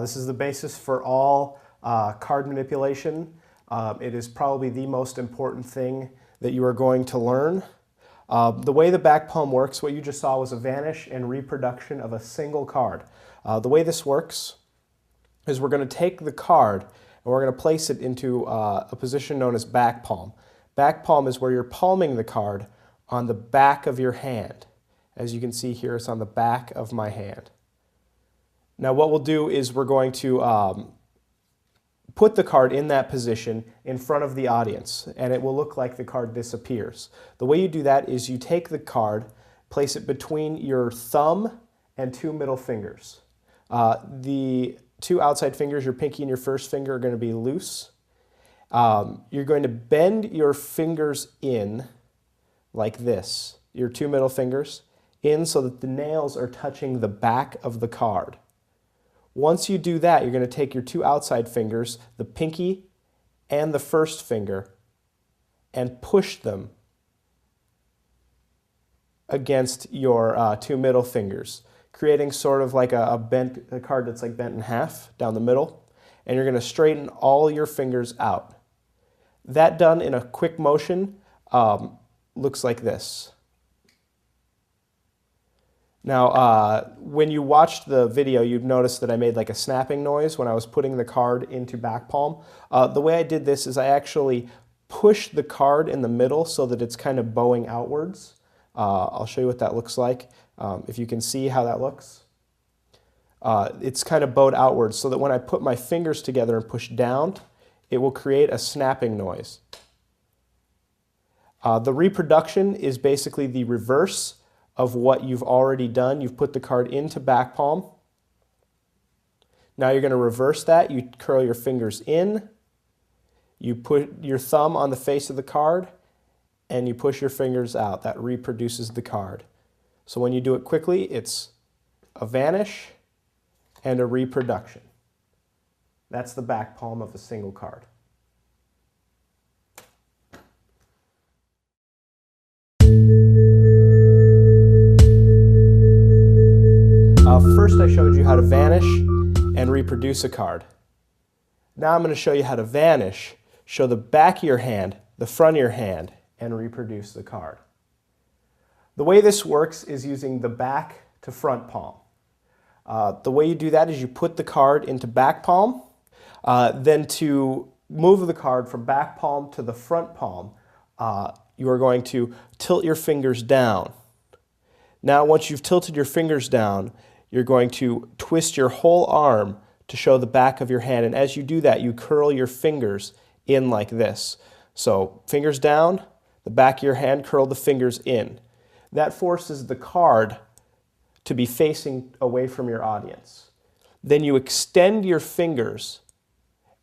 This is the basis for all card manipulation. It is probably the most important thing that you are going to learn. The way the back palm works, what you just saw was a vanish and reproduction of a single card. The way this works is we're going to take the card and we're going to place it into a position known as back palm. Back palm is where you're palming the card on the back of your hand. As you can see here, it's on the back of my hand. Now what we'll do is we're going to put the card in that position in front of the audience, and it will look like the card disappears. The way you do that is you take the card, place it between your thumb and two middle fingers. The two outside fingers, your pinky and your first finger, are going to be loose. You're going to bend your fingers in like this, your two middle fingers, in so that the nails are touching the back of the card. Once you do that, you're going to take your two outside fingers, the pinky and the first finger, and push them against your two middle fingers, creating sort of like a card that's like bent in half down the middle, and you're going to straighten all your fingers out. That done in a quick motion looks like this. Now, when you watched the video, you'd notice that I made like a snapping noise when I was putting the card into back palm. The way I did this is I actually pushed the card in the middle so that it's kind of bowing outwards. I'll show you what that looks like, if you can see how that looks. It's kind of bowed outwards so that when I put my fingers together and push down, it will create a snapping noise. The reproduction is basically the reverse of what you've already done. You've put the card into back palm. Now you're going to reverse that. You curl your fingers in, you put your thumb on the face of the card, and you push your fingers out. That reproduces the card. So when you do it quickly, it's a vanish and a reproduction. That's the back palm of a single card. First I showed you how to vanish and reproduce a card. Now I'm going to show you how to vanish, show the back of your hand, the front of your hand, and reproduce the card. The way this works is using the back to front palm. The way you do that is you put the card into back palm, then to move the card from back palm to the front palm, you are going to tilt your fingers down. Now once you've tilted your fingers down, you're going to twist your whole arm to show the back of your hand, and as you do that, you curl your fingers in like this. So fingers down, the back of your hand, curl the fingers in. That forces the card to be facing away from your audience. Then you extend your fingers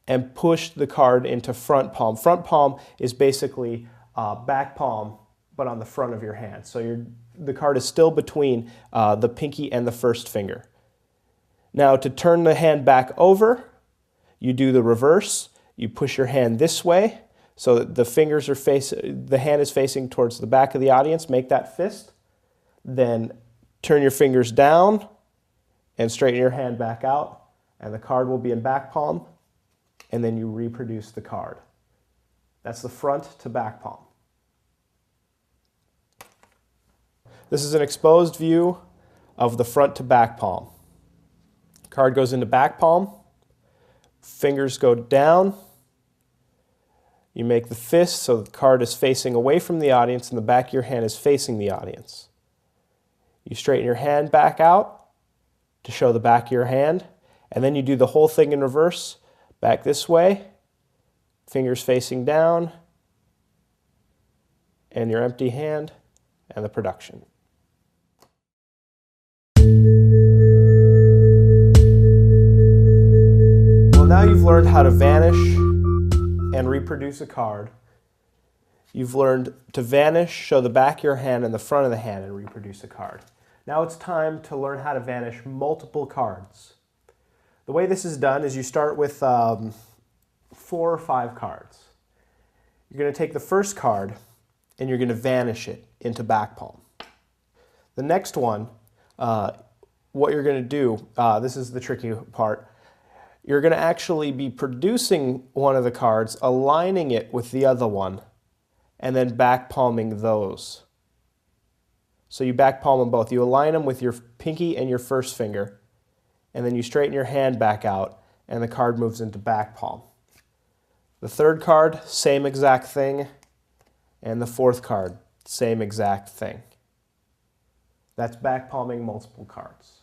and push the card into front palm. Front palm is basically back palm, but on the front of your hand. So the card is still between the pinky and the first finger. Now to turn the hand back over, you do the reverse. You push your hand this way so that the hand is facing towards the back of the audience. Make that fist. Then turn your fingers down and straighten your hand back out, and the card will be in back palm, and then you reproduce the card. That's the front to back palm. This is an exposed view of the front to back palm. Card goes into back palm, fingers go down, you make the fist so the card is facing away from the audience and the back of your hand is facing the audience. You straighten your hand back out to show the back of your hand, and then you do the whole thing in reverse, back this way, fingers facing down, and your empty hand, and the production. Now you've learned how to vanish and reproduce a card. You've learned to vanish, show the back of your hand and the front of the hand, and reproduce a card. Now it's time to learn how to vanish multiple cards. The way this is done is you start with 4 or 5 cards. You're going to take the first card and you're going to vanish it into back palm. The next one, what you're going to do, this is the tricky part, you're going to actually be producing one of the cards, aligning it with the other one, and then back palming those. So you back palm them both. You align them with your pinky and your first finger, and then you straighten your hand back out, and the card moves into back palm. The third card, same exact thing, and the fourth card, same exact thing. That's back palming multiple cards.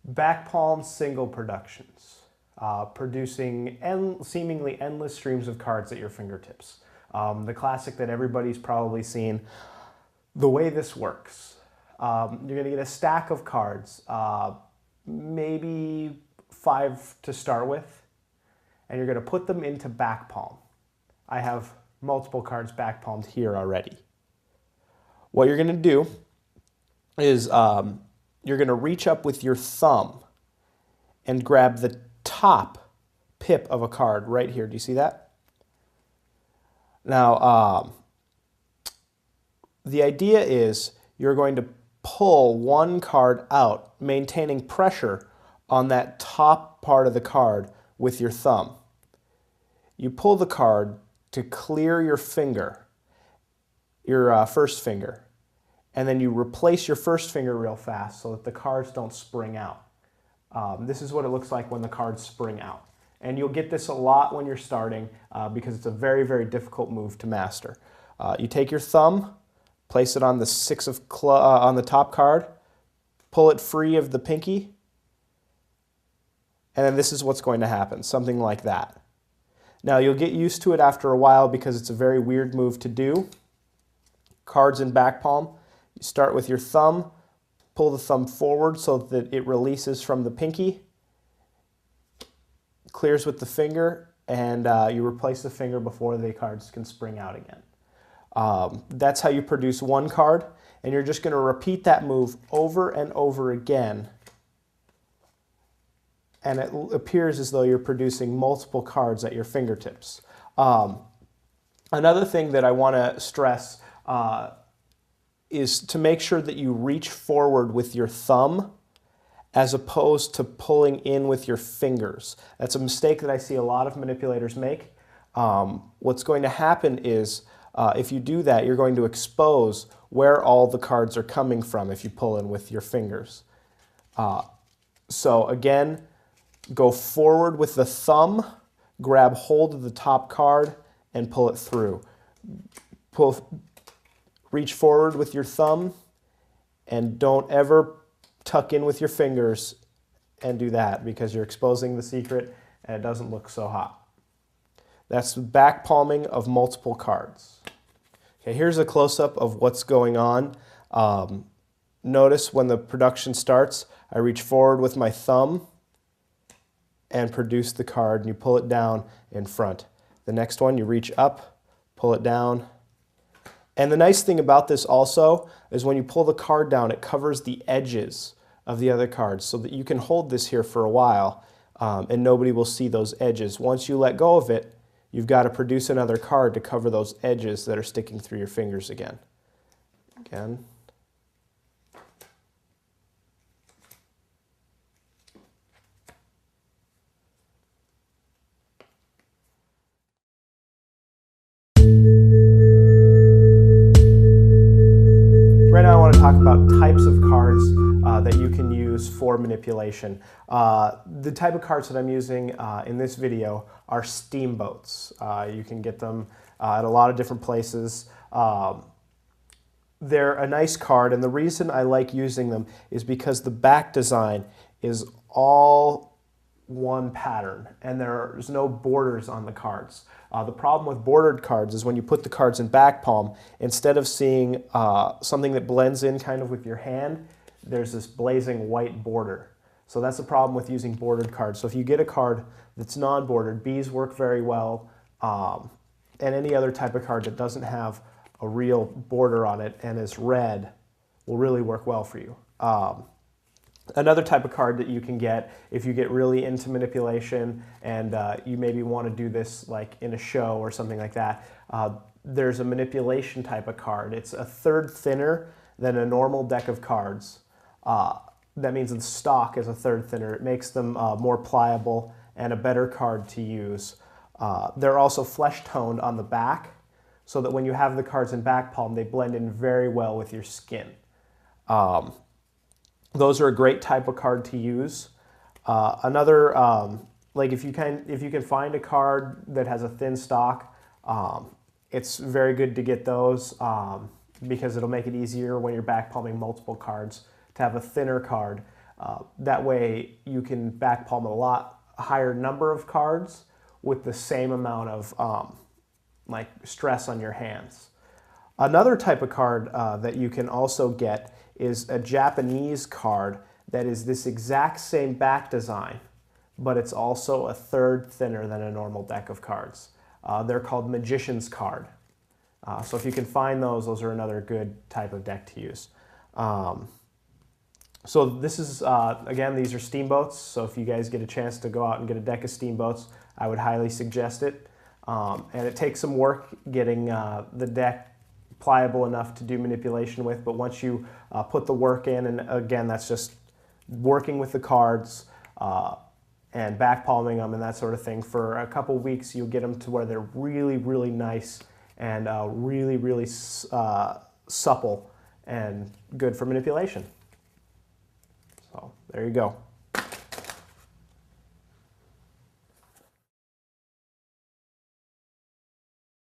Back palm single productions, producing seemingly endless streams of cards at your fingertips. The classic that everybody's probably seen. The way this works, you're going to get a stack of cards, maybe 5 to start with, and you're going to put them into back palm. I have multiple cards back palmed here already. What you're going to do is you're going to reach up with your thumb and grab the top pip of a card right here. Do you see that? Now, the idea is you're going to pull one card out, maintaining pressure on that top part of the card with your thumb. You pull the card to clear your finger, your first finger, and then you replace your first finger real fast so that the cards don't spring out. This is what it looks like when the cards spring out. And you'll get this a lot when you're starting because it's a very, very difficult move to master. You take your thumb, place it on the on the top card, pull it free of the pinky, and then this is what's going to happen, something like that. Now you'll get used to it after a while because it's a very weird move to do. Cards in back palm. You start with your thumb, pull the thumb forward so that it releases from the pinky, clears with the finger, and you replace the finger before the cards can spring out again. That's how you produce one card, and you're just going to repeat that move over and over again, and it appears as though you're producing multiple cards at your fingertips. Another thing that I want to stress is to make sure that you reach forward with your thumb as opposed to pulling in with your fingers. That's a mistake that I see a lot of manipulators make. What's going to happen is if you do that, you're going to expose where all the cards are coming from if you pull in with your fingers. So again, go forward with the thumb, grab hold of the top card, and pull it through. Reach forward with your thumb, and don't ever tuck in with your fingers and do that because you're exposing the secret and it doesn't look so hot. That's back palming of multiple cards. Okay, here's a close-up of what's going on. Notice when the production starts, I reach forward with my thumb and produce the card, and you pull it down in front. The next one, you reach up, pull it down. And the nice thing about this also is when you pull the card down, it covers the edges of the other cards so that you can hold this here for a while and nobody will see those edges. Once you let go of it, you've got to produce another card to cover those edges that are sticking through your fingers again. Again. Right now I want to talk about types of cards that you can use for manipulation. The type of cards that I'm using in this video are steamboats. You can get them at a lot of different places. They're a nice card, and the reason I like using them is because the back design is all one pattern and there's no borders on the cards. The problem with bordered cards is when you put the cards in back palm, instead of seeing something that blends in kind of with your hand, there's this blazing white border. So that's the problem with using bordered cards. So if you get a card that's non-bordered, Bs work very well, and any other type of card that doesn't have a real border on it and is red will really work well for you. Another type of card that you can get if you get really into manipulation and you maybe want to do this like in a show or something like that, there's a manipulation type of card. It's a third thinner than a normal deck of cards. That means the stock is a third thinner. It makes them more pliable and a better card to use. They're also flesh toned on the back so that when you have the cards in back palm, they blend in very well with your skin. Those are a great type of card to use. Like if you can find a card that has a thin stock, it's very good to get those because it'll make it easier when you're back palming multiple cards to have a thinner card. That way you can back palm a lot higher number of cards with the same amount of like stress on your hands. Another type of card that you can also get is a Japanese card that is this exact same back design, but it's also a third thinner than a normal deck of cards. They're called Magician's card. So if you can find those are another good type of deck to use. So this is, again, these are steamboats. So if you guys get a chance to go out and get a deck of steamboats, I would highly suggest it. And it takes some work getting the deck pliable enough to do manipulation with, but once you put the work in, and again, that's just working with the cards and back palming them and that sort of thing, for a couple weeks, you'll get them to where they're really, really nice and really, really supple and good for manipulation. So there you go.